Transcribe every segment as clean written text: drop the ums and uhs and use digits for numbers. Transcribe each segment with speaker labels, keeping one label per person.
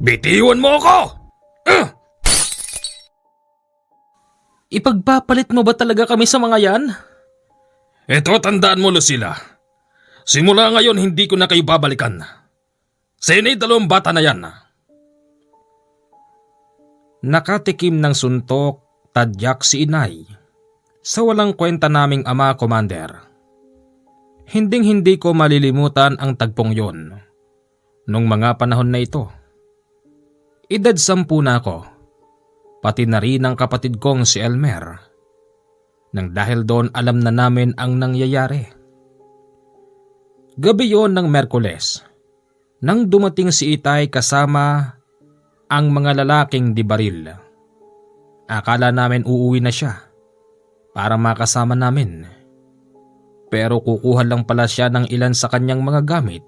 Speaker 1: Bitiwan mo ako!
Speaker 2: Ipagpapalit mo ba talaga kami sa mga yan?
Speaker 1: Ito, tandaan mo, Lucila. Simula ngayon, hindi ko na kayo babalikan. Sino yung dalawang bata na yan?
Speaker 2: Nakatikim ng suntok, tadyak si inay. Sa walang kwenta naming ama, Commander. Hinding-hindi ko malilimutan ang tagpong yon. Nung mga panahon na ito. Edad 10 na ako. Pati na rin ang kapatid kong si Elmer. Nang dahil doon alam na namin ang nangyayari. Gabi yon ng Merkules. Nang dumating si Itay kasama ang mga lalaking di baril. Akala namin uuwi na siya para makasama namin. Pero kukuha lang pala siya ng ilan sa kanyang mga gamit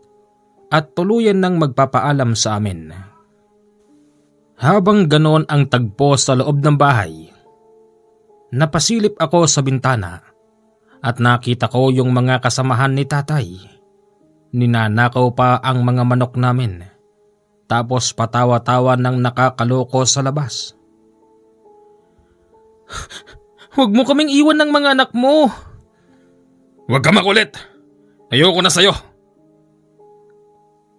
Speaker 2: at tuluyan nang magpapaalam sa amin. Habang ganon ang tagpo sa loob ng bahay, napasilip ako sa bintana at nakita ko yung mga kasamahan ni tatay. Ninanakaw pa ang mga manok namin, tapos patawa-tawa ng nakakaloko sa labas.
Speaker 1: Huwag mo kaming iwan ng mga anak mo. Huwag ka makulit. Ayoko na sa'yo.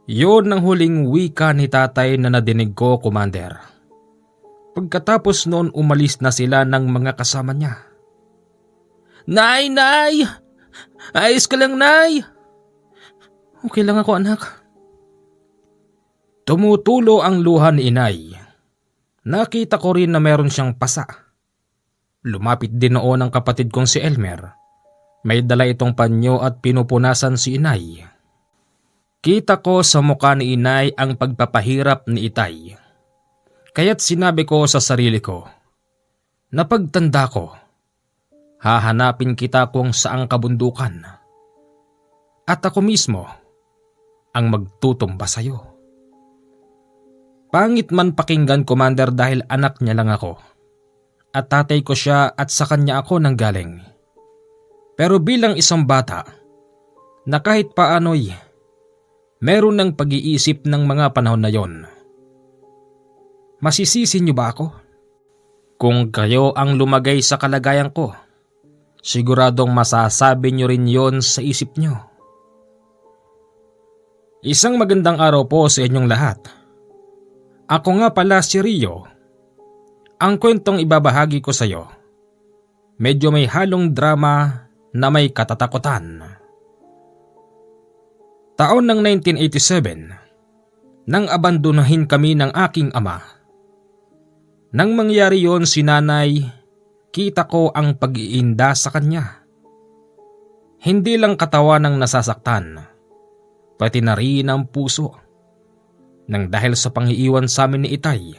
Speaker 2: Yun ang huling wika ni tatay na nadinig ko, Commander. Pagkatapos noon umalis na sila ng mga kasama niya.
Speaker 1: Nay! Nay! Ayos ka lang, Nay!
Speaker 2: Okay lang ako, anak. Tumutulo ang luha ni inay. Nakita ko rin na meron siyang pasa. Lumapit din noon ang kapatid kong si Elmer. May dala itong panyo at pinupunasan si inay. Kita ko sa mukha ni inay ang pagpapahirap ni Itay. Kaya't sinabi ko sa sarili ko, na pagtanda ko, hahanapin kita kung saang kabundukan. At ako mismo ang magtutumba sa'yo. Pangit man pakinggan, Commander, dahil anak niya lang ako. At tatay ko siya at sa kanya ako nanggaling. Pero bilang isang bata, na kahit paano'y meron ng pag-iisip ng mga panahon na yon. Masisisi niyo ba ako? Kung kayo ang lumagay sa kalagayan ko, siguradong masasabi niyo rin yon sa isip niyo. Isang magandang araw po sa inyong lahat. Ako nga pala si Rio. Ang kwentong ibabahagi ko sa iyo, medyo may halong drama na may katatakutan. Taon ng 1987, nang abandonahin kami ng aking ama. Nang mangyari yon si nanay, kita ko ang pag-iinda sa kanya. Hindi lang katawan ang nasasaktan, pati na rin ang puso. Nang dahil sa pangiiwan sa amin ni Itay,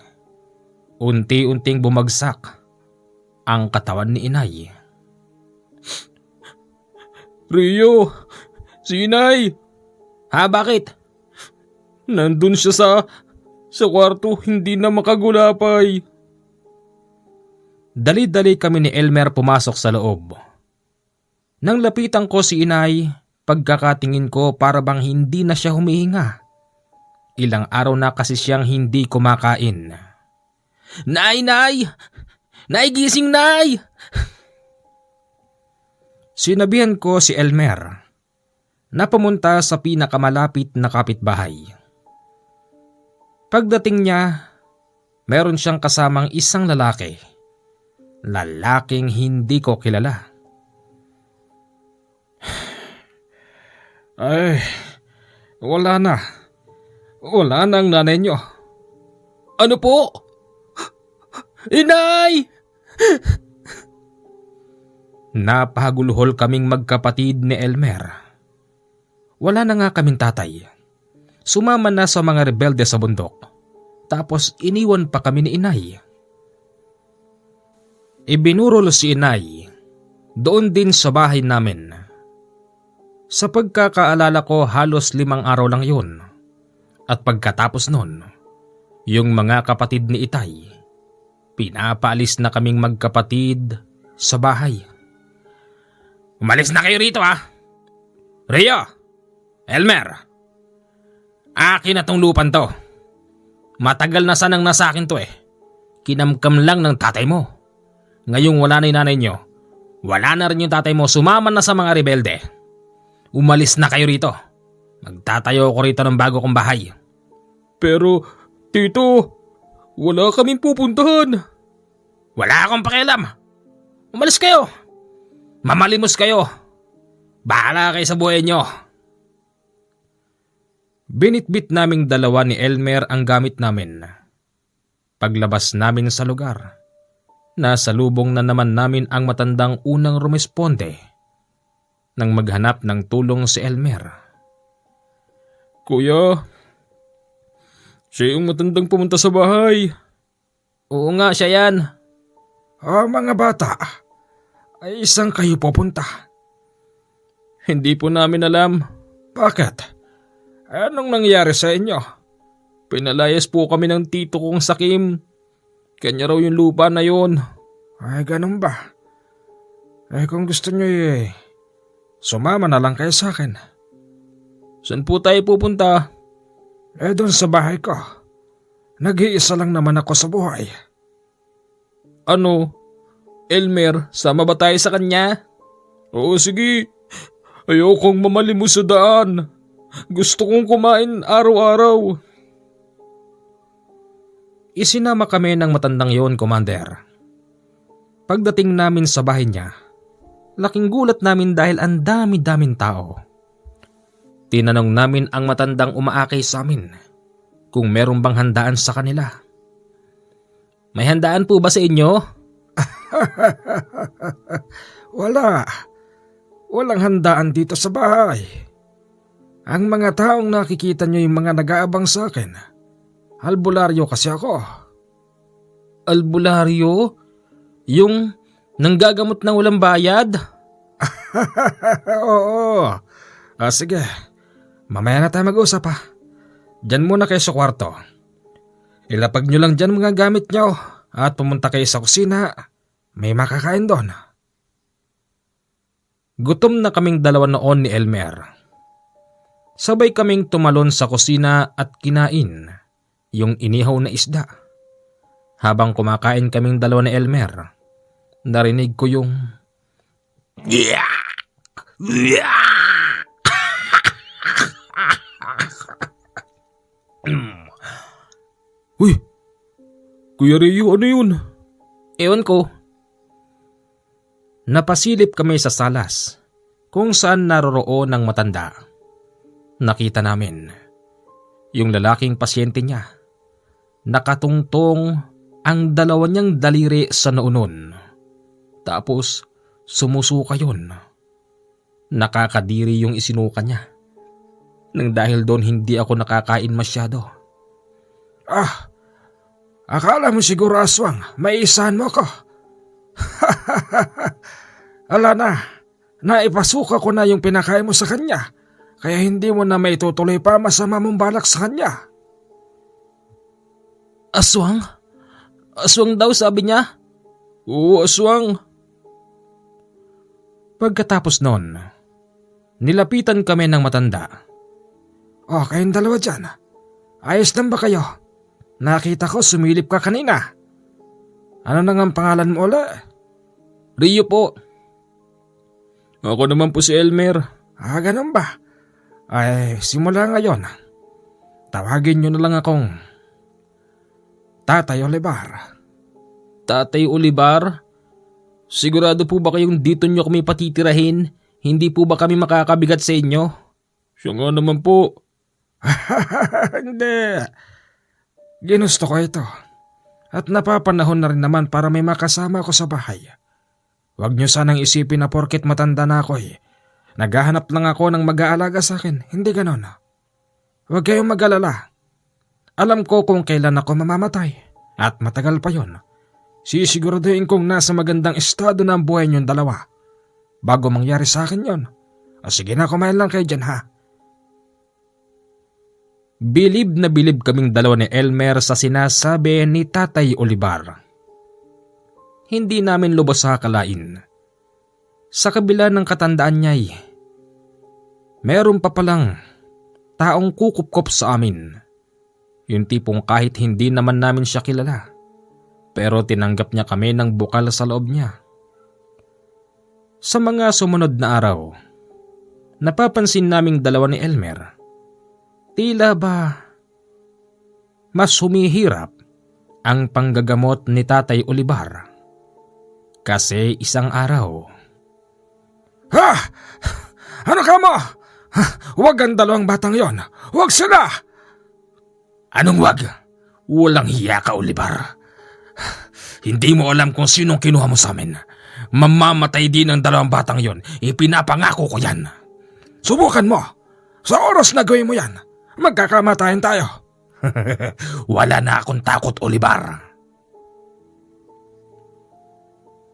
Speaker 2: unti-unting bumagsak ang katawan ni inay.
Speaker 1: Rio! Si inay!
Speaker 2: Ha, bakit?
Speaker 1: Nandun siya sa kwarto, hindi na makagulapay.
Speaker 2: Dali-dali kami ni Elmer pumasok sa loob. Nang lapitan ko si inay, pagkakatingin ko para bang hindi na siya humihinga. Ilang araw na kasi siyang hindi kumakain.
Speaker 1: Nay! Nay! Nay, gising, Nay!
Speaker 2: Sinabihan ko si Elmer na pumunta sa pinakamalapit na kapitbahay. Pagdating niya, meron siyang kasamang isang lalaki. Lalaking hindi ko kilala.
Speaker 1: Ay, wala na. Wala na ang nanay niyo. Ano po? Inay!
Speaker 2: Napahaguluhol kaming magkapatid ni Elmer. Wala na nga kaming tatay. Sumama na sa mga rebelde sa bundok. Tapos iniwan pa kami ni inay. Ibinurol si inay doon din sa bahay namin. Sa pagkakaalala ko, halos 5 araw lang yun. At pagkatapos nun, yung mga kapatid ni Itay, pinapaalis na kaming magkapatid sa bahay.
Speaker 1: Umalis na kayo rito, ha? Rio! Elmer! Akin na tong lupan to.
Speaker 2: Matagal na sanang nasa akin to eh. Kinamkam lang ng tatay mo. Ngayong wala na yung nanay nyo, wala na rin yung tatay mo, sumama na sa mga rebelde. Umalis na kayo rito. Magtatayo ko rito ng bago kong bahay.
Speaker 1: Pero, tito, wala kaming pupuntahan.
Speaker 2: Wala akong pakialam. Umalis kayo. Mamalimos kayo. Bahala kayo sa buhay nyo. Binitbit naming dalawa ni Elmer ang gamit namin. Paglabas namin sa lugar, nasa lubong na naman namin ang matandang unang rumesponde nang maghanap ng tulong si Elmer.
Speaker 1: Kuya, siya yung matandang pumunta sa bahay.
Speaker 2: Oo nga, siya yan.
Speaker 3: Mga bata, ay isang kayo pupunta.
Speaker 1: Hindi po namin alam.
Speaker 3: Bakit? Anong nangyari sa inyo?
Speaker 1: Pinalayas po kami ng tito kong Sakim. Kanya raw yung lupa na yon.
Speaker 3: Ay, ganun ba? Kung gusto nyo sumama na lang kayo sa akin.
Speaker 1: Saan po tayo pupunta?
Speaker 3: Doon sa bahay ko. Nag-iisa lang naman ako sa buhay.
Speaker 1: Ano? Elmer, sama ba tayo sa kanya? Oo, sige. Ayokong mamalimos sa daan. Gusto kong kumain araw-araw.
Speaker 2: Isinama kami ng matandang yon, Commander. Pagdating namin sa bahay niya, laking gulat namin dahil ang dami-daming tao. Tinanong namin ang matandang umaakay sa amin kung meron bang handaan sa kanila. May handaan po ba sa inyo?
Speaker 3: Wala. Walang handaan dito sa bahay. Ang mga taong nakikita nyo yung mga nag-aabang sa akin. Albularyo kasi ako.
Speaker 2: Albularyo? Yung nanggagamot ng walang bayad?
Speaker 3: Oo. Sige. Mamaya na tayo mag-usap ha. Diyan muna kayo sa kwarto. Ilapag nyo lang dyan mga gamit nyo at pumunta kayo sa kusina. May makakain doon.
Speaker 2: Gutom na kaming dalawa noon ni Elmer. Sabay kaming tumalon sa kusina at kinain yung inihaw na isda. Habang kumakain kaming dalawa ni Elmer, narinig ko yung
Speaker 1: Uy! Kuya Rio, ano yun?
Speaker 2: ewan ko. Napasilip kami sa salas kung saan naroroon ng matanda. Nakita namin yung lalaking pasyente niya. Nakatungtong ang dalawa niyang daliri sa noo nun. Tapos sumusuka yun. Nakakadiri yung isinuka niya. Nang dahil doon hindi ako nakakain masyado.
Speaker 3: Akala mo siguro aswang, may isahan mo ko. Ala na, naipasuka ko na yung pinakain mo sa kanya. Kaya hindi mo na maitutuloy pa masama mong balak sa kanya.
Speaker 2: Aswang? Aswang daw sabi niya?
Speaker 1: Oo, aswang.
Speaker 2: Pagkatapos nun, nilapitan kami ng matanda.
Speaker 3: Kayong dalawa dyan. Ayos lang ba kayo? Nakita ko sumilip ka kanina. Ano nang ang pangalan mo ulit?
Speaker 2: Rio po.
Speaker 1: Ako naman po si Elmer.
Speaker 3: Ganun ba? Simula ngayon, tawagin nyo na lang akong Tatay Olivar.
Speaker 2: Tatay Olivar? Sigurado po ba kayong dito nyo kami patitirahin? Hindi po ba kami makakabigat sa inyo?
Speaker 1: Siya nga naman po.
Speaker 3: Hindi. Ginusto ko ito. At napapanahon na rin naman para may makasama ako sa bahay. Huwag nyo sanang isipin na porket matanda na ako naghahanap lang ako ng mag-aalaga sa akin. Hindi ganon. Huwag kayong mag-alala. Alam ko kung kailan ako mamamatay. At matagal pa yon. Sisiguraduhin kong nasa magandang estado na ang buhay niyong dalawa. Bago mangyari sa akin yon. Sige na, kumain lang kayo dyan ha.
Speaker 2: Bilib na bilib kaming dalawa ni Elmer sa sinasabi ni Tatay Olivar. Hindi namin lubos sa akalain. Sa kabila ng katandaan niya'y meron pa palang taong kukup-kup sa amin. Yung tipong kahit hindi naman namin siya kilala, pero tinanggap niya kami ng bukal sa loob niya. Sa mga sumunod na araw, napapansin naming dalawa ni Elmer. Tila ba mas humihirap ang panggagamot ni Tatay Olivar. Kasi isang araw,
Speaker 3: Ha! Ano ka mo? Huwag ang dalawang batang yon. Huwag sila!
Speaker 1: Anong wag? Walang hiya ka, Olivar. Hindi mo alam kung sinong kinuha mo sa amin. Mamamatay din ang dalawang batang yon. Ipinapangako ko yan.
Speaker 3: Subukan mo. Sa oras na gawin mo yan, magkakamatayan tayo.
Speaker 1: Wala na akong takot, Olivar.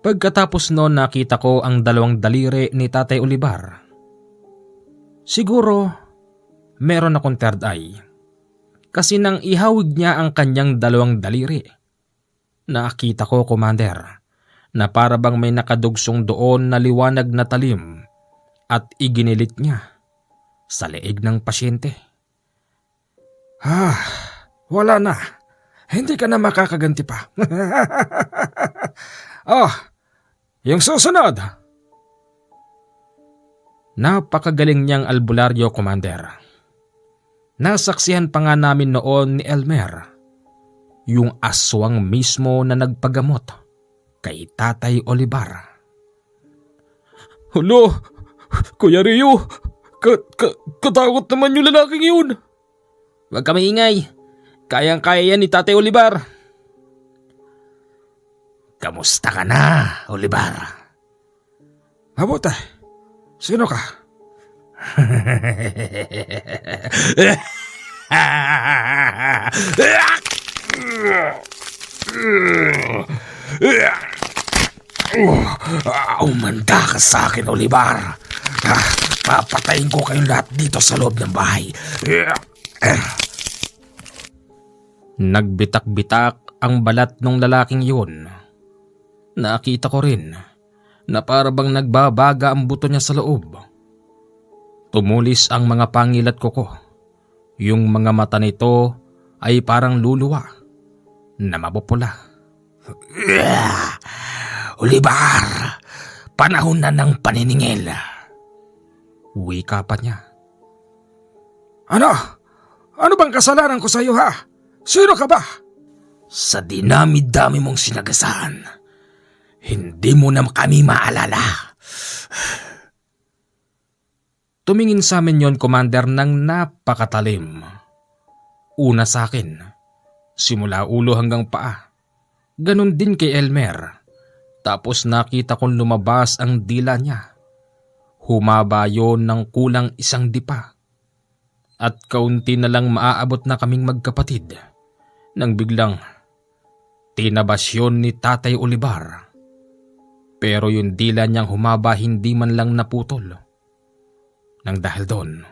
Speaker 2: pagkatapos noon nakita ko ang dalawang daliri ni Tatay Olivar. Siguro meron akong third eye. Kasi nang ihawig niya ang kanyang dalawang daliri, nakita ko, Commander, na para bang may nakadugsong doon na liwanag na talim at iginilit niya sa leeg ng pasyente.
Speaker 3: Wala na. Hindi ka na makakaganti pa. Oh, yung susunod.
Speaker 2: Napakagaling niyang albularyo, Commander. Nasaksihan pa nga namin noon ni Elmer yung aswang mismo na nagpagamot kay Tatay Olivar.
Speaker 1: Hulo, Kuya Rio, katakot naman yung lalaking yun.
Speaker 2: Huwag ka maingay. Kayang-kaya yan ni Tatay Olivar.
Speaker 1: Kamusta ka na, Olivar?
Speaker 3: Mabuti. Sino ka?
Speaker 1: Umanda ka sa akin, Olivar. Papatayin ko kayong lahat dito sa loob ng bahay.
Speaker 2: Nagbitak-bitak ang balat ng lalaking yun. Nakita ko rin na para bang nagbabaga ang buto niya sa loob. Tumulis ang mga pangilat ko. Yung mga mata nito ay parang luluwa na mapupula.
Speaker 1: Olivar, panahon na ng paniningil.
Speaker 2: Wika pa niya.
Speaker 3: Ano? Ano bang kasalanan ko sa iyo, ha? Sino ka ba?
Speaker 1: Sa dinami-dami mong sinagasaan, hindi mo na kami maalala.
Speaker 2: Tumingin sa amin yon, Commander, ng napakatalim. Una sa akin, simula ulo hanggang paa. Ganon din kay Elmer. Tapos nakita kong lumabas ang dila niya. Humaba yon ng kulang 1 dipa. At kaunti na lang maaabot na kaming magkapatid. Nang biglang tinabas yun ni Tatay Olivar. Pero yung dila niyang humaba hindi man lang naputol. Nang dahil doon,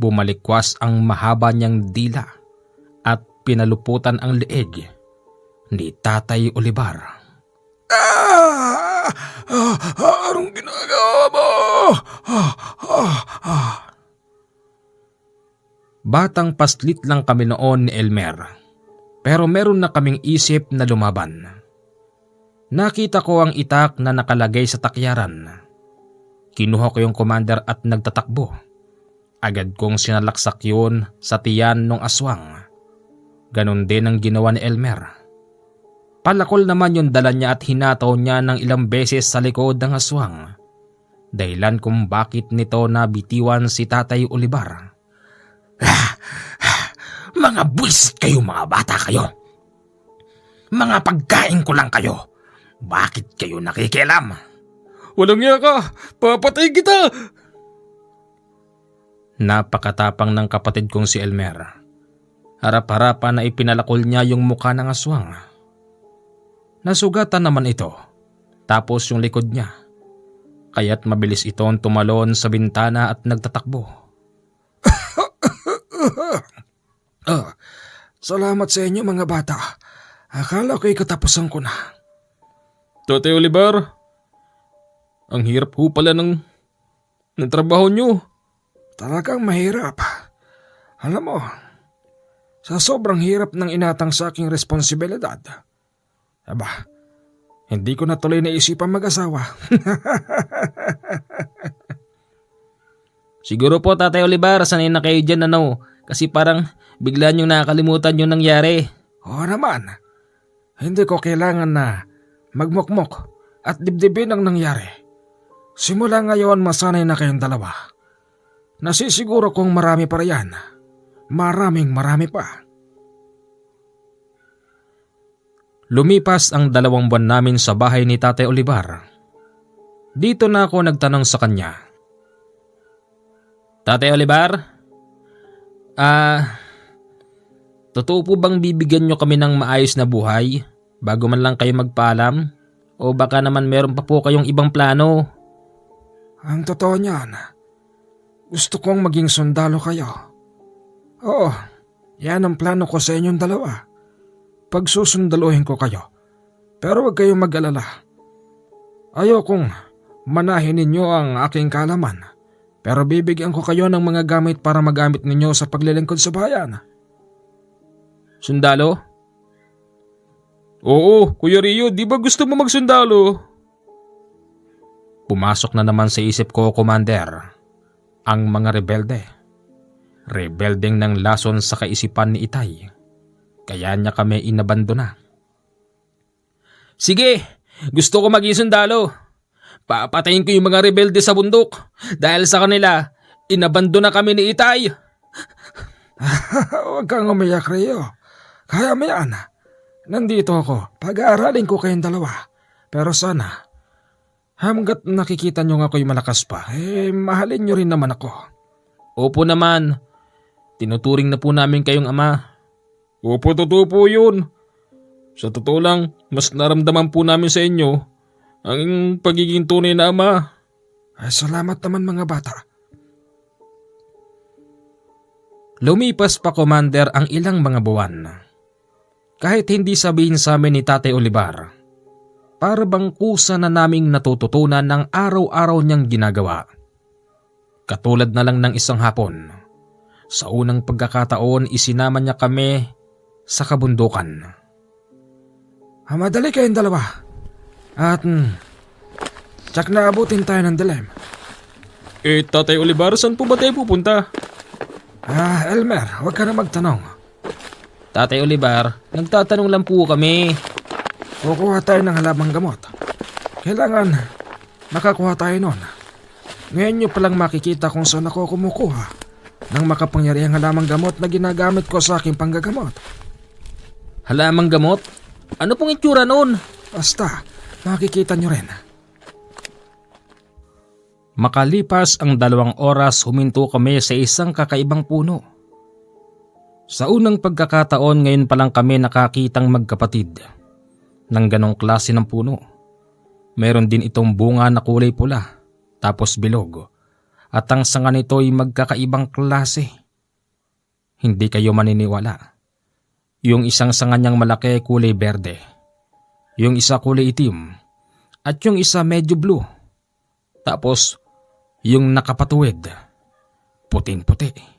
Speaker 2: bumalikwas ang mahaba niyang dila at pinaluputan ang leeg ni Tatay Olivar.
Speaker 3: Anong ginagawa mo?
Speaker 2: Batang paslit lang kami noon ni Elmer, pero meron na kaming isip na lumaban. Nakita ko ang itak na nakalagay sa takyaran. Kinuha ko yung, Commander, at nagtatakbo. Agad kong sinalaksak yun sa tiyan ng aswang. Ganon din ang ginawa ni Elmer. Palakol naman yung dala niya at hinataw niya ng ilang beses sa likod ng aswang. Dahilan kung bakit nito nabitiwan si Tatay Olivar.
Speaker 1: Mga buwisit kayo, mga bata kayo. Mga pagkain ko lang kayo. Bakit kayo nakikialam?
Speaker 2: Walang iya ka! Papatay kita! Napakatapang ng kapatid kong si Elmer. Harap-harapan na ipinalakol niya yung mukha ng aswang. Nasugatan naman ito, tapos yung likod niya. Kaya't mabilis itong tumalon sa bintana at nagtatakbo.
Speaker 3: Salamat sa inyo, mga bata. Akala ko'y katapusan ko na.
Speaker 2: Tatay Olivar, ang hirap ho pala ng trabaho niyo.
Speaker 3: Talagang mahirap. Alam mo, Sa sobrang hirap ng inatang sa aking responsibilidad. Aba, hindi ko na tuloy naisipan mag-asawa.
Speaker 2: Siguro po Tatay Olivar, sanay na kayo dyan kasi parang bigla niyong nakakalimutan yung nangyari.
Speaker 3: Oo naman, hindi ko kailangan na magmukmok at dibdibin ang nangyari. Simula ngayon masanay na kayong dalawa. Nasisiguro kong marami pa riyan. Marami pa.
Speaker 2: Lumipas ang 2 buwan namin sa bahay ni Tatay Olivar. Dito na ako nagtanong sa kanya. Tatay Olivar, totoo po bang bibigyan nyo kami ng maayos na buhay bago man lang kayo magpaalam? O baka naman meron pa po kayong ibang plano?
Speaker 3: Ang totoo niyan, gusto kong maging sundalo kayo. Oo, yan ang plano ko sa inyong dalawa. Pagsusundaluhin ko kayo. Pero huwag kayong mag-alala. Ayokong manahin ninyo ang aking kaalaman. Pero bibigyan ko kayo ng mga gamit para magamit ninyo sa paglilingkod sa bayan.
Speaker 2: Sundalo? Oo, Kuya Rio, di ba gusto mo magsundalo? Pumasok na naman sa isip ko, Commander, ang mga rebelde. Rebeldeng ng lason sa kaisipan ni Itay. Kaya niya kami inabandona. Sige, gusto ko maging sundalo. Papatayin ko yung mga rebelde sa bundok. Dahil sa kanila, inabandona kami ni Itay.
Speaker 3: Huwag kang umiyak, Rio. Kaya mo yan. Nandito ako. Pag-aaralin ko kayong dalawa. Pero sana, hanggat nakikita nyo nga ako'y malakas pa, mahalin nyo rin naman ako.
Speaker 2: Opo naman. Tinuturing na po namin kayong ama. Opo, totoo po yun. Sa totoo lang, mas naramdaman po namin sa inyo ang pagiging tunay na ama.
Speaker 3: Ay, salamat naman mga bata.
Speaker 2: Lumipas pa, Commander, ang ilang mga buwan. Kahit hindi sabihin sa amin ni Tatay Olivar, para bang kusa na naming natututunan ng araw-araw niyang ginagawa. Katulad na lang ng isang hapon, sa unang pagkakataon isinama niya kami sa kabundukan.
Speaker 3: Madali kayong dalawa. At tsak na abutin tayo ng dilim.
Speaker 2: Tatay Olivar, saan po ba tayo pupunta?
Speaker 3: Elmer, huwag ka na magtanong.
Speaker 2: Tatay Olivar, nagtatanong lang po kami.
Speaker 3: Kukuha tayo ng halamang gamot. Kailangan makakuha tayo nun. Ngayon nyo palang makikita kung saan ako kumukuha ng makapangyarihang halamang gamot na ginagamit ko sa aking panggagamot.
Speaker 2: Halamang gamot? Ano pong itsura nun?
Speaker 3: Basta, makikita nyo rin.
Speaker 2: Makalipas ang 2 oras, huminto kami sa isang kakaibang puno. Sa unang pagkakataon, ngayon pa lang kami nakakitang magkapatid ng ganong klase ng puno. Meron din itong bunga na kulay pula, tapos bilog, at ang sanga nito ay magkakaibang klase. Hindi kayo maniniwala. Yung isang sanga niyang malaki kulay berde, yung isa kulay itim, at yung isa medyo blue. Tapos, yung nakapatuwid, puting-puti.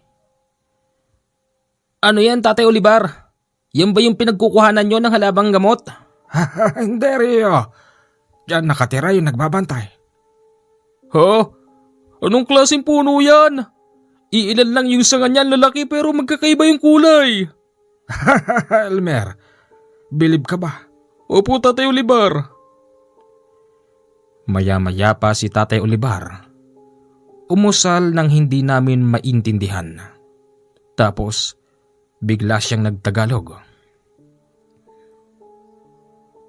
Speaker 2: Ano yan, Tatay Olivar? Yan ba yung pinagkukuhanan nyo ng halabang gamot?
Speaker 3: Hindi, Rio. Diyan nakatira yung nagbabantay.
Speaker 2: Ha? Anong klaseng puno yan? Iilan lang yung sanga niyan, lalaki, pero magkakaiba yung kulay.
Speaker 3: Elmer, bilib ka ba?
Speaker 2: Opo, Tatay Olivar. Maya-maya pa si Tatay Olivar. Umusal nang hindi namin maintindihan. Tapos, bigla siyang nagtagalog.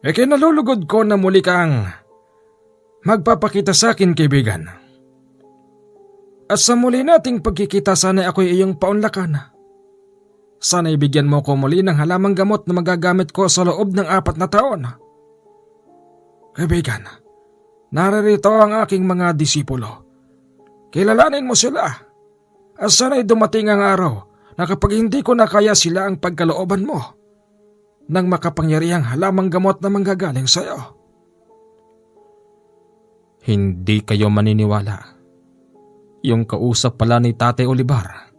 Speaker 3: Kinalulugod ko na muli kang magpapakita sa akin, kaibigan. At sa muli nating pagkikita, sana ako'y iyong paunlakan. Sana ibigyan mo ko muli ng halamang gamot na magagamit ko sa loob ng 4 na taon. Kaibigan, naririto ang aking mga disipulo. Kilalanin mo sila. At sana'y dumating ang araw na kapag hindi ko na kaya sila ang pagkalooban mo ng makapangyarihang halamang gamot na manggagaling sa iyo.
Speaker 2: Hindi kayo maniniwala. Yung kausap pala ni Tatay Olivar,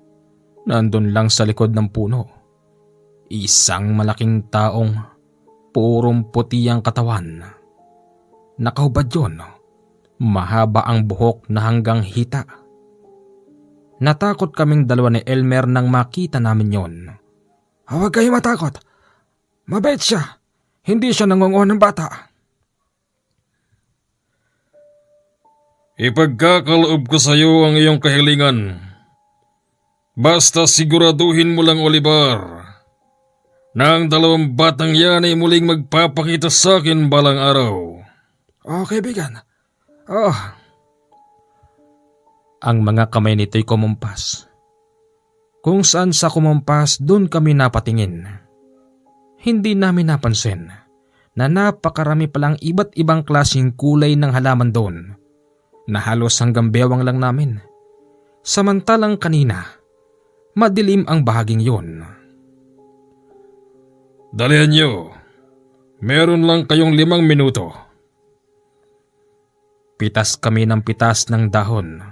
Speaker 2: nandun lang sa likod ng puno. Isang malaking taong purong puti ang katawan. Nakahubad yun. Mahaba ang buhok na hanggang hita. Natakot kaming dalawa ni Elmer nang makita namin yon.
Speaker 3: Huwag kayo matakot. Mabait siya. Hindi siya nangunguha ng bata.
Speaker 1: Ipagkakaloob ko sa iyo ang iyong kahilingan. Basta siguraduhin mo lang, Oliver, na ang dalawang batang yan ay muling magpapakita sa akin balang araw.
Speaker 3: Kaibigan. Oh,
Speaker 2: Ang mga kamay nito'y kumumpas. Kung saan sa kumumpas, doon kami napatingin. Hindi namin napansin na napakarami palang iba't ibang klaseng kulay ng halaman doon na halos hanggang bewang lang namin. Samantalang kanina, madilim ang bahaging yun.
Speaker 1: Dalihan niyo. Meron lang kayong 5 minuto.
Speaker 2: Pitas kami ng pitas ng dahon.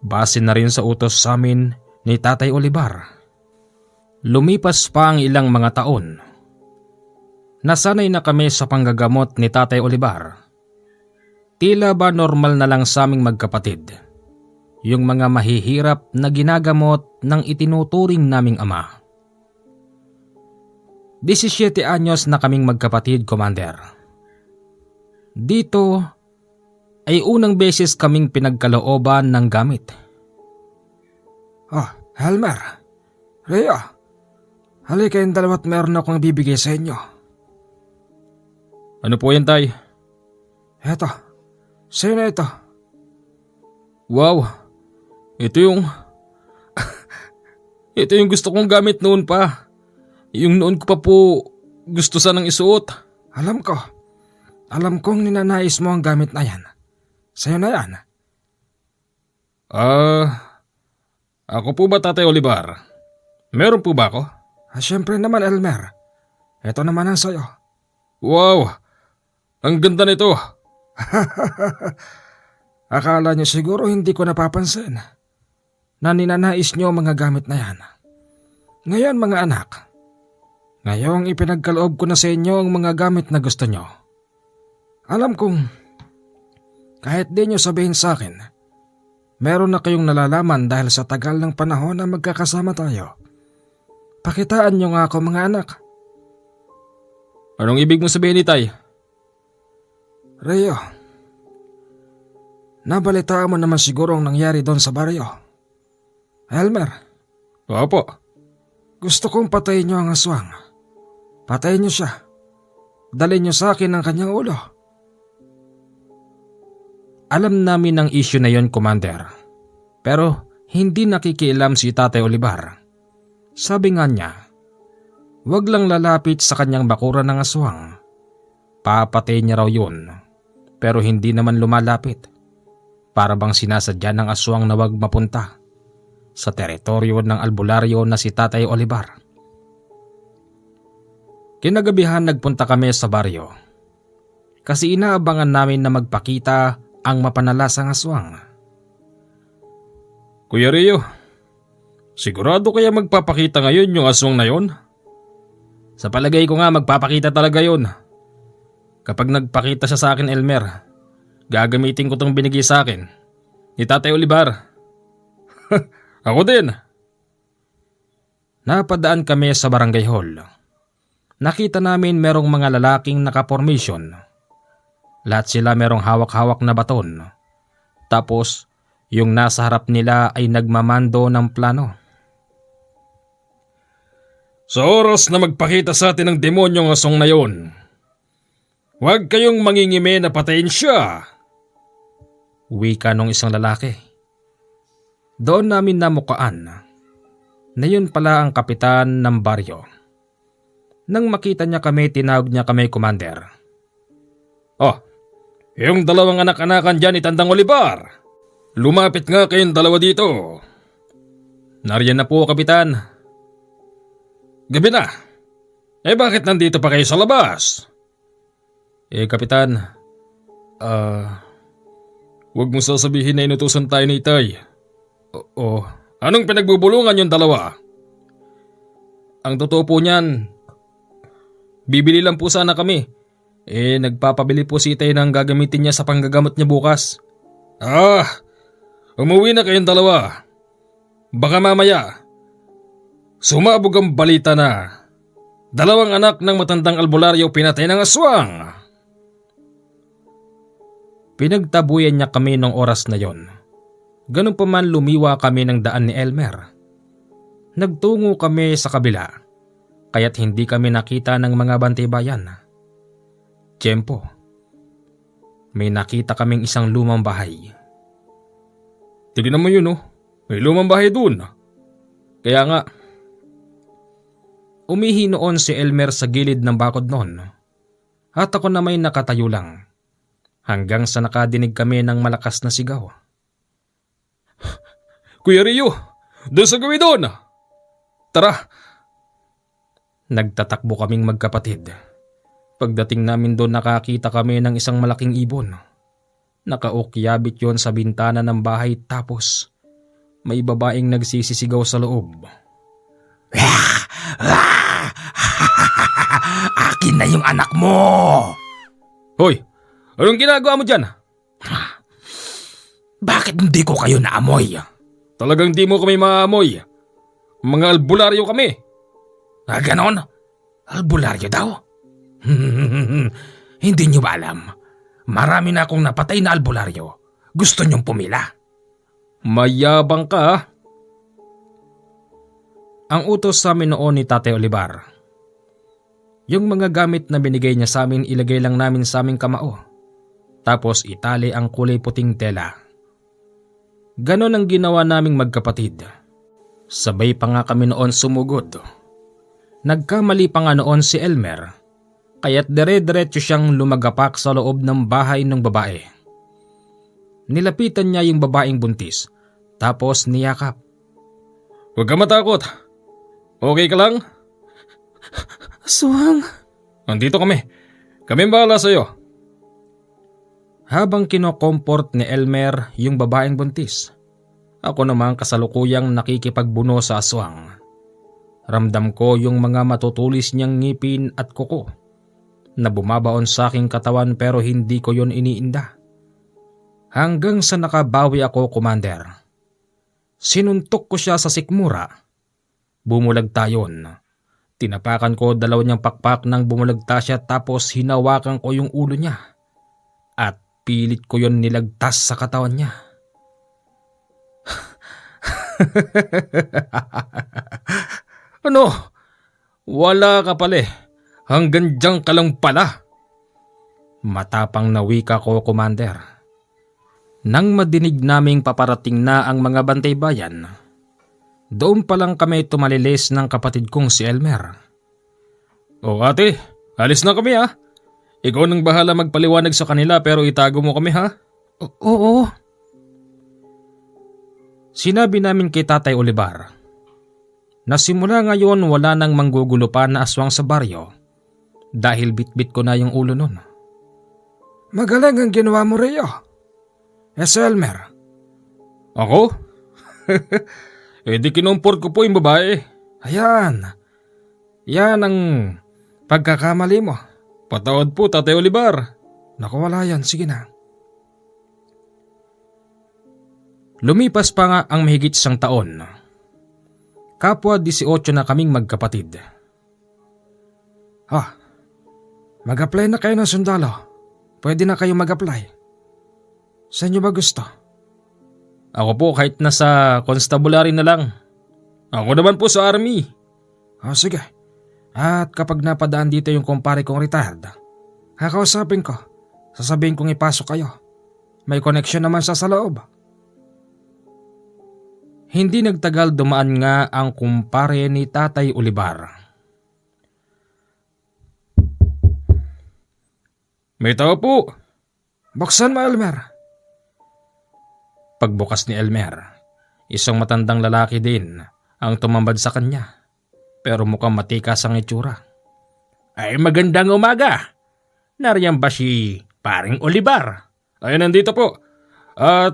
Speaker 2: Base na rin sa utos sa amin ni Tatay Olivar. Lumipas pa ang ilang mga taon. Nasanay na kami sa panggagamot ni Tatay Olivar. Tila ba normal na lang sa aming magkapatid yung mga mahihirap na ginagamot ng itinuturing naming ama. 17 anyos na kaming magkapatid, Commander. Dito ay unang beses kaming pinagkalooban ng gamit.
Speaker 3: Elmer. Rhea. Halika kayong dalawa't meron akong bibigay sa inyo.
Speaker 2: Ano po yan, Tay?
Speaker 3: Eto. Sa'yo na ito.
Speaker 2: Wow, ito yung... ito yung gusto kong gamit noon pa. Yung noon ko pa po gusto sanang isuot.
Speaker 3: Alam ko. Alam kong ninanais mo ang gamit na yan. Sa'yo na yan.
Speaker 1: Ako po ba, Tatay Olivar? Meron po ba ako?
Speaker 3: Siyempre naman, Elmer. Ito naman ang sa'yo.
Speaker 1: Wow! Ang ganda nito!
Speaker 3: Akala niyo siguro hindi ko napapansin na ninanais niyo mga gamit na yan. Ngayon, mga anak, ngayong ipinagkaloob ko na sa inyo ang mga gamit na gusto niyo. Alam kong kahit di niyo sabihin sa akin, meron na kayong nalalaman dahil sa tagal ng panahon na magkakasama tayo. Pakitaan niyo nga ako, mga anak.
Speaker 2: Anong ibig mong sabihin ni Tay?
Speaker 3: Rhea, nabalitaan mo naman siguro ang nangyari doon sa baryo. Elmer,
Speaker 1: Opo.
Speaker 3: gusto kong patayin niyo ang aswang. Patayin niyo siya. Dalhin niyo sa akin ang kanyang ulo.
Speaker 2: Alam namin ang issue na yon, Commander. Pero hindi nakikialam si Tatay Olivar. Sabi nga niya, wag lang lalapit sa kanyang bakuran ng aswang. Papatayin niya raw yun. Pero hindi naman lumalapit. Para bang sinasadya ng aswang na wag mapunta sa teritoryo ng albularyo na si Tatay Olivar. Kinagabihan nagpunta kami sa baryo. Kasi inaabangan namin na magpakita ang mapanalasang aswang.
Speaker 1: Kuya Rio, sigurado kaya magpapakita ngayon yung aswang na yon?
Speaker 2: Sa palagay ko nga magpapakita talaga yun. Kapag nagpakita siya sa akin, Elmer, gagamitin ko tong binigay sa akin ni Tatay Olivar.
Speaker 1: Ako din.
Speaker 2: Napadaan kami sa barangay hall. Nakita namin merong mga lalaking naka-formation. Lahat sila merong hawak-hawak na baton. Tapos, yung nasa harap nila ay nagmamando ng plano.
Speaker 1: Sa oras na magpakita sa atin ng demonyong aswang na yon, huwag kayong mangingimi na patayin siya.
Speaker 2: Wika nung isang lalaki. Doon namin namukaan na yun pala ang kapitan ng baryo. Nang makita niya kami, tinawag niya kami, Commander.
Speaker 1: Oh, yung dalawang anak-anakan dyan ni Tandang Olivar. Lumapit nga kayong dalawa dito.
Speaker 2: Nariyan na po, Kapitan.
Speaker 1: Gabi na. Bakit nandito pa kayo sa labas?
Speaker 2: Kapitan,
Speaker 1: Huwag mo sasabihin na inutusan tayo ni Itay.
Speaker 2: Oo.
Speaker 1: Anong pinagbubulungan yung dalawa?
Speaker 2: Ang totoo po niyan, bibili lang po sana kami. Nagpapabili po si Itay ng gagamitin niya sa panggagamot niya bukas.
Speaker 1: Umuwi na kayong dalawa. Baka mamaya, sumabog ang balita na 2 anak ng matandang albularyo pinatay ng aswang.
Speaker 2: Pinagtabuyan niya kami nung oras na yon. Ganun pa man lumiwa kami ng daan ni Elmer. Nagtungo kami sa kabila, kaya't hindi kami nakita ng mga bantay-bayan. Tiyempo, may nakita kaming isang lumang bahay.
Speaker 1: Tignan mo yun, may lumang bahay dun.
Speaker 2: Kaya nga, umihi noon si Elmer sa gilid ng bakod noon at ako na may nakatayo lang hanggang sa nakadinig kami ng malakas na sigaw.
Speaker 1: Kuya Rio, doon sa gawin doon. Tara.
Speaker 2: Nagtatakbo kaming magkapatid. Pagdating namin doon nakakita kami ng isang malaking ibon. Nakaukyabit yon sa bintana ng bahay tapos may babaeng nagsisisigaw sa loob.
Speaker 1: Akin na yung anak mo!
Speaker 2: Hoy! Anong ginagawa mo dyan?
Speaker 1: Bakit hindi ko kayo naamoy?
Speaker 2: Talagang di mo kami maamoy. Mga albularyo kami.
Speaker 1: Ganon? Albularyo daw? Hindi nyo ba alam? Marami na akong napatay na albularyo. Gusto nyong pumila?
Speaker 2: Mayabang ka ha? Ang utos sa amin noon ni Tatay Olivar. Yung mga gamit na binigay niya sa amin ilagay lang namin sa aming kamao. Tapos itali ang kulay puting tela. Ganon ang ginawa naming magkapatid. Sabay pa nga kami noon sumugod. Nagkamali pa nga noon si Elmer. Kaya't dire-diretso siyang lumagapak sa loob ng bahay ng babae. Nilapitan niya yung babaeng buntis. Tapos niyakap.
Speaker 1: Huwag ka matakot. Okay ka lang?
Speaker 3: Aswang!
Speaker 1: Andito kami. Kami bahala sa'yo.
Speaker 2: Habang kinokomport ni Elmer yung babaeng buntis, ako naman kasalukuyang nakikipagbuno sa aswang. Ramdam ko yung mga matutulis niyang ngipin at kuko na bumabaon sa aking katawan pero hindi ko yon iniinda. Hanggang sa nakabawi ako, Commander. Sinuntok ko siya sa sikmura. Bumulagta yun. Tinapakan ko 2 niyang pakpak nang bumulagta siya tapos hinawakan ko yung ulo niya. At pilit ko yon nilagtas sa katawan niya.
Speaker 1: Ano? Wala ka pala eh. Hanggang diyan ka lang pala.
Speaker 2: Matapang na wika ko, Commander. Nang madinig naming paparating na ang mga bantay bayan, doon pa lang kami tumalilis ng kapatid kong si Elmer.
Speaker 1: O ate, alis na kami ha. Ikaw nang bahala magpaliwanag sa kanila pero itago mo kami ha.
Speaker 3: Oo.
Speaker 2: Sinabi namin kay Tatay Olivar na simula ngayon wala nang manggugulo pa na aswang sa baryo dahil bitbit ko na yung ulo nun.
Speaker 3: Magaling ang ginawa mo, Rio. Yes, Elmer.
Speaker 1: Ako? Di kinumport ko po yung babae.
Speaker 3: Ayan. Yan ang pagkakamali mo.
Speaker 1: Patawad po, Tatay Olivar.
Speaker 3: Naku, wala yan. Sige na.
Speaker 2: Lumipas pa nga ang mahigit 1 taon. Kapwa 18 na kaming magkapatid.
Speaker 3: Mag-apply na kayo ng sundalo. Pwede na kayo mag-apply. Saan nyo ba gusto?
Speaker 2: Ako po kahit nasa constabulary na lang.
Speaker 1: Ako naman po sa army.
Speaker 3: Sige. At kapag napadaan dito yung kumpare kong retired, kakausapin ko. Sasabihin kong ipasok kayo. May connection naman siya sa loob.
Speaker 2: Hindi nagtagal dumaan nga ang kumpare ni Tatay Olivar.
Speaker 1: May tao po.
Speaker 3: Buksan mo, Elmer.
Speaker 2: Pagbukas ni Elmer, isang matandang lalaki din ang tumambad sa kanya. Pero mukhang matikas ang itsura.
Speaker 1: Ay magandang umaga. Nariyan ba si Paring Olivar? Ay nandito po.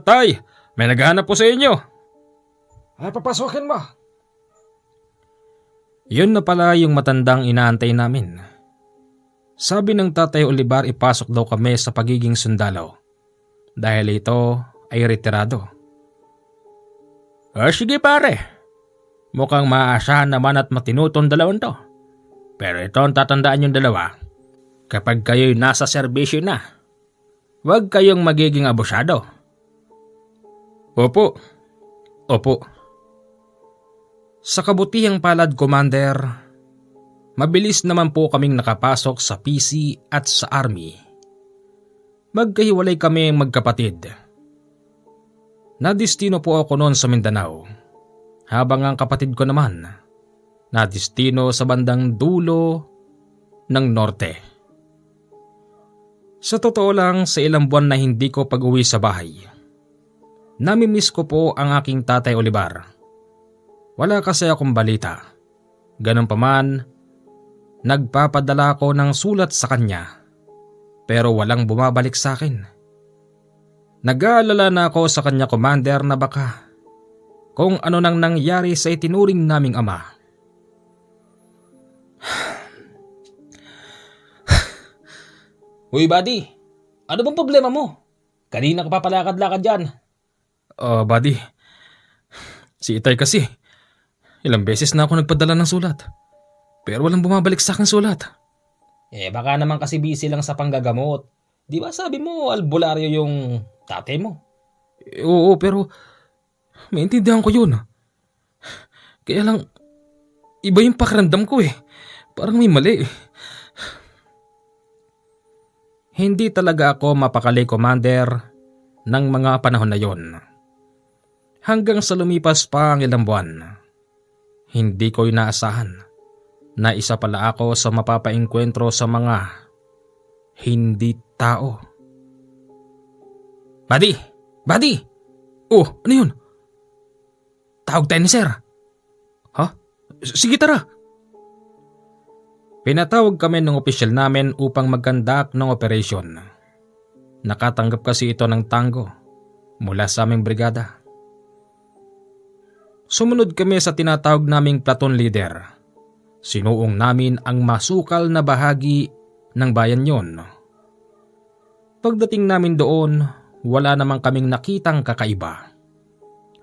Speaker 1: Tay, may naghahanap po sa inyo.
Speaker 3: Ay, papasukin mo.
Speaker 2: Yun na pala yung matandang inaantay namin. Sabi ng Tatay Olivar ipasok daw kami sa pagiging sundalo dahil ito ay retirado. Sige pare, mukhang maaasahan naman at matino tong dalawang to. Pero ito ang tatandaan yung dalawa, kapag kayo'y nasa serbisyo na, huwag kayong magiging abusado. Opo. Sa kabutihang palad, Commander, mabilis naman po kaming nakapasok sa PC at sa Army. Magkahiwalay kami magkapatid. Nadistino po ako noon sa Mindanao, habang ang kapatid ko naman nadistino sa bandang dulo ng norte. Sa totoo lang, sa ilang buwan na hindi ko pag-uwi sa bahay, namimiss ko po ang aking Tatay Olivar. Wala kasi akong balita. Ganun pa man, nagpapadala ako ng sulat sa kanya, pero walang bumabalik sa akin. Nag-aalala na ako sa kanya, Commander, na baka kung ano nang nangyari sa itinuring naming ama. Uy buddy, ano bang problema mo? Kanina ka papalakad-lakad dyan. Buddy, si Itay kasi, ilang beses na ako nagpadala ng sulat. Pero walang bumabalik sa akin sulat. Baka naman kasi busy lang sa panggagamot. Di ba sabi mo albularyo yung tatay mo? Oo, pero maintindihan ko yun. Kaya lang, iba yung pakiramdam ko eh. Parang may mali. Hindi talaga ako mapakali, Commander, ng mga panahon na yon. Hanggang sa lumipas pa ang ilang buwan, hindi ko inaasahan na isa pala ako sa mapapaengkwentro sa mga hindi tao. Buddy! Oh, ano yun? Tawag tayo ni Sir. Ha? Sige, tara. Pinatawag kami ng opisyal namin upang mag-conduct ng operasyon. Nakatanggap kasi ito ng tango mula sa aming brigada. Sumunod kami sa tinatawag naming platoon leader. Sinuong namin ang masukal na bahagi ng bayan yon. Pagdating namin doon, wala namang kaming nakitang kakaiba.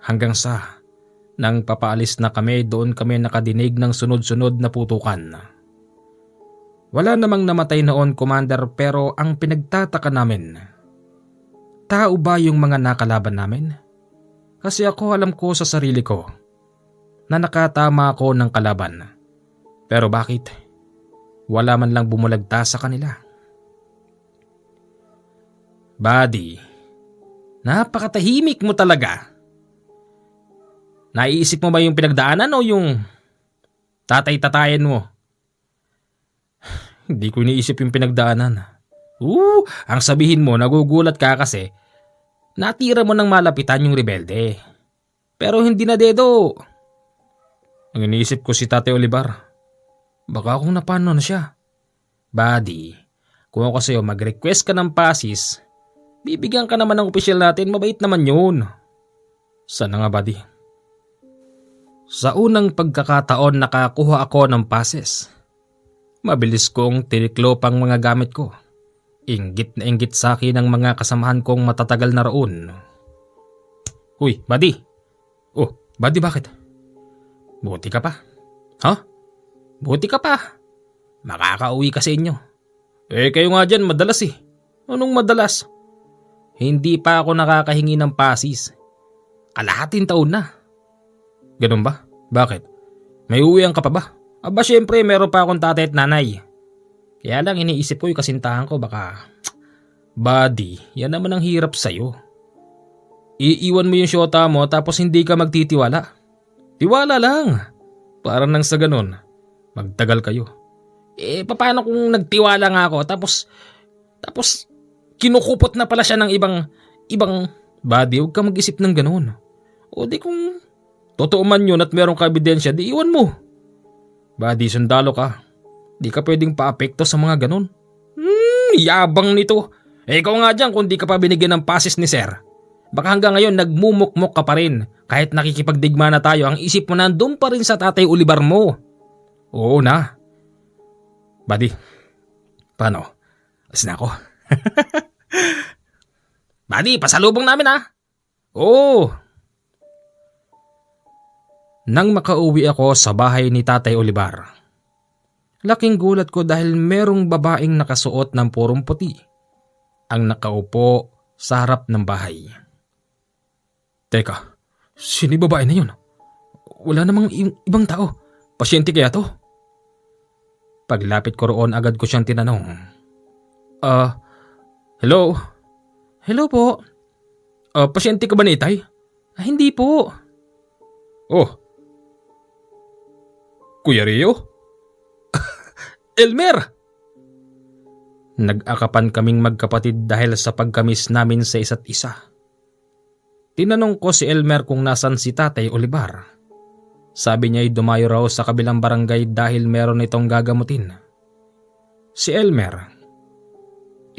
Speaker 2: Hanggang sa nang papaalis na kami, doon kami nakadinig ng sunod-sunod na putukan. Wala namang namatay noon, Commander, pero ang pinagtataka namin, tao ba yung mga nakalaban namin? Kasi ako alam ko sa sarili ko na nakatama ako ng kalaban. Pero bakit? Wala man lang bumulagta sa kanila. Buddy, napakatahimik mo talaga. Naiisip mo ba yung pinagdaanan o yung tatay-tatayan mo? Hindi ko iniisip yung pinagdaanan. Ang sabihin mo, nagugulat ka kasi natira mo ng malapitan yung rebelde. Pero hindi na dedo. Ang iniisip ko si Tatay Olivar. Baka kung napano na siya. Buddy, kung ako sa'yo mag-request ka ng pasis, bibigyan ka naman ng opisyal natin, mabait naman yun. Sana nga, buddy. Sa unang pagkakataon nakakuha ako ng pases. Mabilis kong tiniklop ang mga gamit ko. Inggit na inggit sa akin ang mga kasamahan kong matatagal na roon. Uy, buddy. Oh, buddy, bakit? Buti ka pa. Ha? Buti ka pa. Makakauwi ka sa inyo. Kayo nga dyan madalas eh. Anong madalas? Hindi pa ako nakakahingi ng pasis. Kalahating taon na. Ganun ba? Bakit? May uwian ka pa ba? Aba syempre meron pa akong tatay at nanay. Kaya lang iniisip ko yung kasintahan ko baka... Buddy, yan naman ang hirap sa'yo. Iiwan mo yung syota mo tapos hindi ka magtitiwala. Tiwala lang. Parang nang sa ganun, magtagal kayo. Paano kung nagtiwala nga ako tapos kinukupot na pala siya ng ibang... Buddy, huwag ka mag-isip ng ganun. O di kung totoo man yun at meron ka ebidensya, di iwan mo. Buddy, sundalo ka. Di ka pwedeng paapekto sa mga ganun. Yabang nito. Ikaw nga dyan kung di ka pa binigyan ng pasis ni Sir. Baka hanggang ngayon nagmumukmok ka pa rin. Kahit nakikipagdigma na tayo, ang isip mo nandun pa rin sa Tatay Olivar mo. Oo na. Buddy, paano? Alis na ako.
Speaker 1: Buddy, pasalubong namin ha.
Speaker 2: Oo. Nang makauwi ako sa bahay ni Tatay Olivar, laking gulat ko dahil merong babaeng nakasuot ng purong puti ang nakaupo sa harap ng bahay. Teka, sino yung babae na yun? Wala namang ibang tao. Pasyente kaya to? Paglapit ko roon agad ko siyang tinanong. Hello? Hello po. Pasyente ka ba ni Itay? Hindi po. Oh. Kuya Rio? Elmer! Nag-akapan kaming magkapatid dahil sa pagkamis namin sa isa't isa. Tinanong ko si Elmer kung nasan si Tatay Olivar. Sabi niya'y dumayo raw sa kabilang barangay dahil meron itong gagamutin. Si Elmer,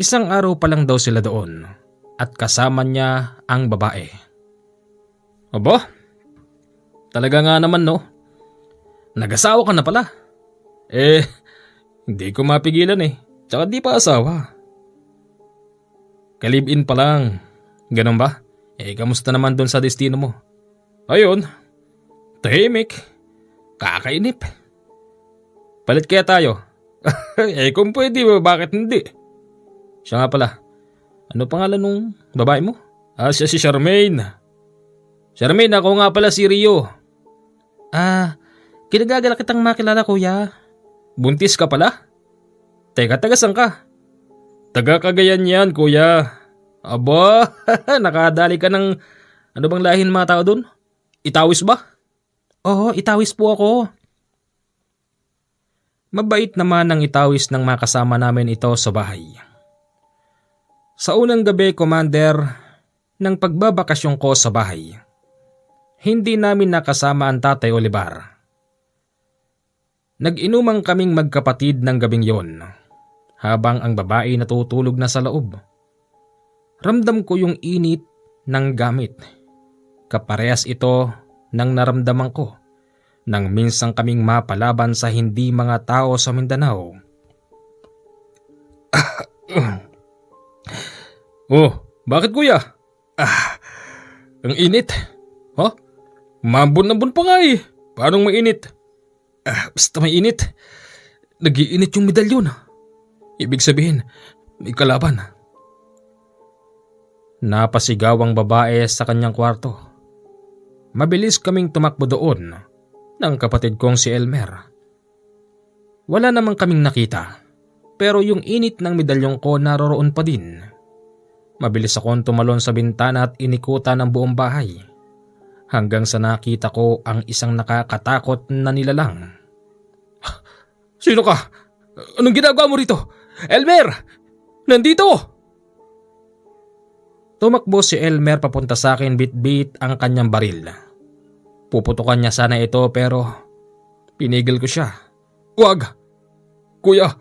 Speaker 2: isang araw pa lang daw sila doon at kasama niya ang babae. Aba, talaga nga naman no. Nag-asawa ka na pala. Hindi ko mapigilan eh. Tsaka di pa asawa. Kalib-in pa lang. Ganun ba? Kamusta naman doon sa destino mo? Ayun, tahimik. Kakainip. Palit kaya tayo? Kung pwede, bakit hindi? Siya nga pala. Ano pangalan nung babae mo? Siya si Charmaine. Charmaine, ako nga pala si Rio. Kinagagala kitang makilala, kuya. Buntis ka pala? Teka, tagasan ka? Taga Cagayan yan, kuya. Aba, nakadali ka ng ano bang lahin mga tao doon? Itawis ba? Oo, Itawis po ako. Mabait naman ang Itawis ng makasama namin ito sa bahay. Sa unang gabi, Commander, ng pagbabakasyon ko sa bahay, hindi namin nakasama ang Tatay Olivar. Nag-inumang kaming magkapatid ng gabing yon, habang ang babae natutulog na sa loob. Ramdam ko yung init ng gamit. Kaparehas ito ng naramdaman ko nang minsang kaming mapalaban sa hindi mga tao sa Mindanao. Bakit kuya? Ang init. Mambon-nambon pa nga eh. Paano mainit? Basta may init. Nag-iinit yung medalyon. Ibig sabihin, may kalaban. Napasigaw ang babae sa kanyang kwarto. Mabilis kaming tumakbo doon ng kapatid kong si Elmer. Wala namang kaming nakita, pero yung init ng medalyong ko naroroon pa din. Mabilis akong tumalon sa bintana at inikutan ang buong bahay, hanggang sa nakita ko ang isang nakakatakot na nilalang. Sino ka? Anong ginagawa mo rito? Elmer! Nandito! Tumakbo si Elmer papunta sa akin, bit-bit ang kanyang baril. Puputukan niya sana ito pero pinigil ko siya. Wag! Kuya,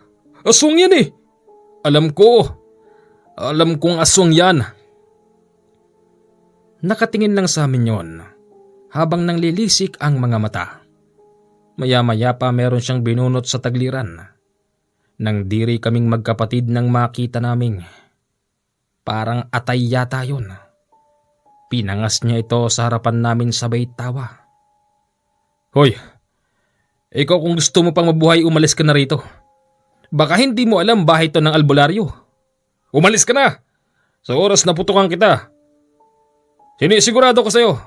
Speaker 2: aswang yan eh! Alam kong aswang yan. Nakatingin lang sa amin yon habang nanglilisik ang mga mata. Maya-maya pa meron siyang binunot sa tagliran. Nang diri kaming magkapatid nang makita naming parang atay yata yun. Pinangas niya ito sa harapan namin sabay tawa. Hoy, ikaw kung gusto mo pang mabuhay umalis ka na rito. Baka hindi mo alam bahay to ng albularyo. Umalis ka na! Sa oras na putukan kita. Sinisigurado ko sa'yo,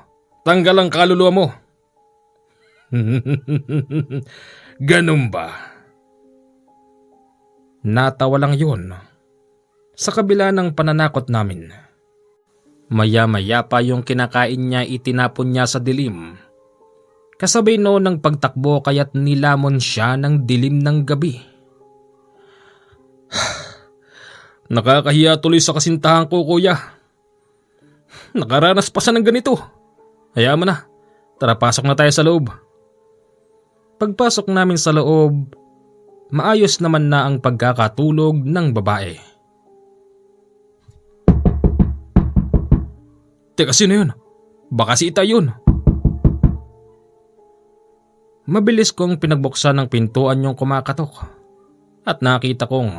Speaker 2: tanggal ang kaluluwa mo. Ganun ba? Natawa lang yun sa kabila ng pananakot namin. Maya-maya pa yung kinakain niya itinapon niya sa dilim. Kasabay noon ng pagtakbo kaya't nilamon siya ng dilim ng gabi. Nakakahiya tuloy sa kasintahan ko, kuya. Nakaranas pa siya ng ganito. Hayaan mo na, tara pasok na tayo sa loob. Pagpasok namin sa loob, maayos naman na ang pagkakatulog ng babae. Teka, sino yun? Baka si Itay yun. Mabilis kong pinagbuksan ng pintuan yung kumakatok at nakita kong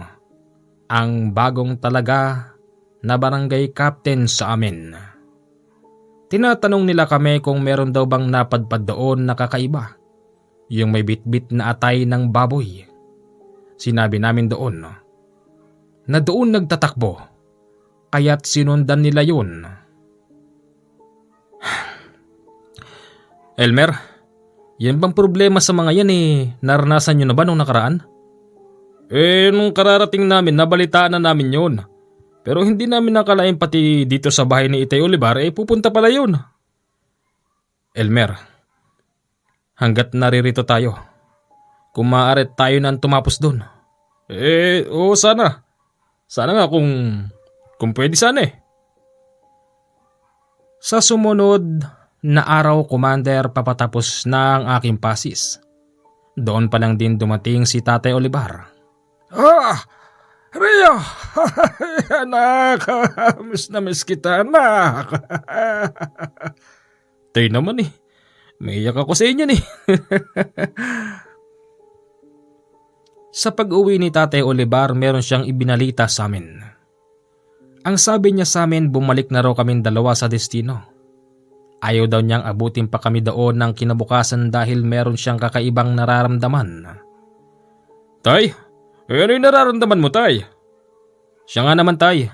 Speaker 2: ang bagong talaga na barangay captain sa amin. Tinatanong nila kami kung meron daw bang napadpad doon na kakaiba, yung may bitbit na atay ng baboy. Sinabi namin doon na doon nagtatakbo, kaya't sinundan nila yun. Elmer, yan bang problema sa mga yan naranasan nyo na ba nung nakaraan? Nung kararating namin nabalitaan na namin yun. Pero hindi namin nakalain pati dito sa bahay ni Itay Olivar pupunta pala yun. Elmer, hanggat naririto tayo, kung maaari tayo na tumapos doon. Oo sana. Sana nga kung pwede sana Sa sumunod na araw, Commander, papatapos na ang aking pasis. Doon pa lang din dumating si Tatay Olivar.
Speaker 3: Rio! Anak! Miss na miss kita, anak!
Speaker 2: Tay naman may iyak ako sa inyo Sa pag-uwi ni Tatay Olivar, meron siyang ibinalita sa amin. Ang sabi niya sa amin, bumalik na raw kaming dalawa sa destino. Ayaw daw niyang abutin pa kami doon ng kinabukasan dahil meron siyang kakaibang nararamdaman. Tay, ano yung nararamdaman mo, Tay? Siya nga naman, Tay.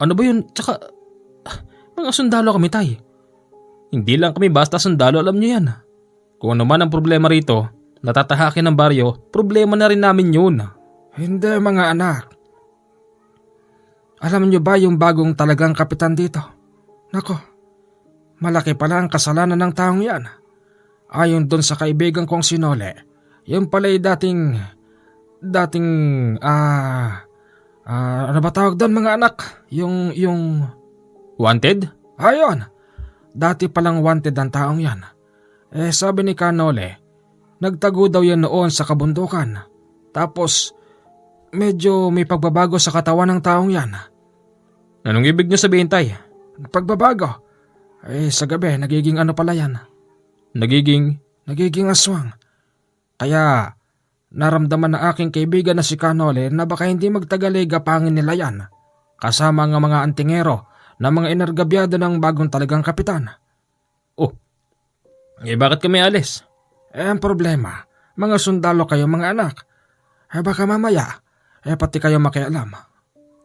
Speaker 2: Ano ba yun? Tsaka, mga sundalo kami, Tay. Hindi lang kami basta sundalo, alam niyo yan. Kung ano man ang problema rito, natatahakin ng baryo, problema na rin namin yun.
Speaker 3: Hindi, mga anak. Alam niyo ba yung bagong talagang kapitan dito? Nako, malaki pala ang kasalanan ng taong yan. Ayon doon sa kaibigan kong sinole, yung pala'y dating, ano ba tawag doon, mga anak? Yung...
Speaker 2: Wanted?
Speaker 3: Ayon, dati palang wanted ang taong yan. Sabi ni Kanole, nagtago daw yan noon sa kabundukan. Tapos, medyo may pagbabago sa katawan ng taong yan.
Speaker 2: Anong ibig niyo sabihin, Tay?
Speaker 3: Pagbabago? Sa gabi, nagiging ano pala yan? Nagiging aswang. Kaya, naramdaman na aking kaibigan na si Kanole na baka hindi magtagal gapangin nila yan. Kasama ang mga antingero na mga energabyado ng bagong talagang kapitan.
Speaker 2: Bakit kami alis?
Speaker 3: Ang problema, mga sundalo kayo, mga anak. Baka mamaya, pati kayo makialam.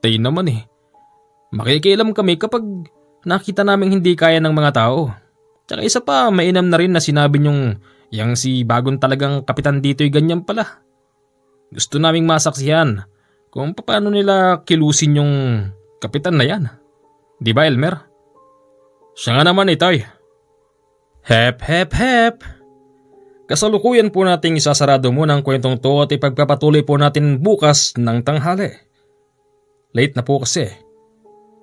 Speaker 2: Tay naman makikialam kami kapag nakita naming hindi kaya ng mga tao. Tsaka isa pa, mainam na rin na sinabi niyong yang si bagong talagang kapitan dito'y ganyan pala. Gusto naming masaksihan kung paano nila kilusin yung kapitan na yan. Di ba, Elmer? Siya nga naman, Tay. Hep, hep, hep. Kasalukuyan po nating isasarado muna ang kwentong to at ipagpapatuloy po natin bukas ng tanghali. Late na po kasi.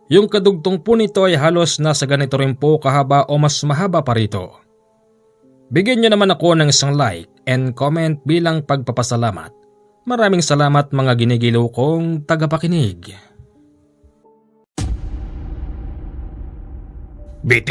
Speaker 2: Yung kadugtong po nito ay halos nasa ganito rin po kahaba o mas mahaba pa rito. Bigyan niyo naman ako ng isang like and comment bilang pagpapasalamat. Maraming salamat mga ginigiliw kong tagapakinig.
Speaker 1: Biti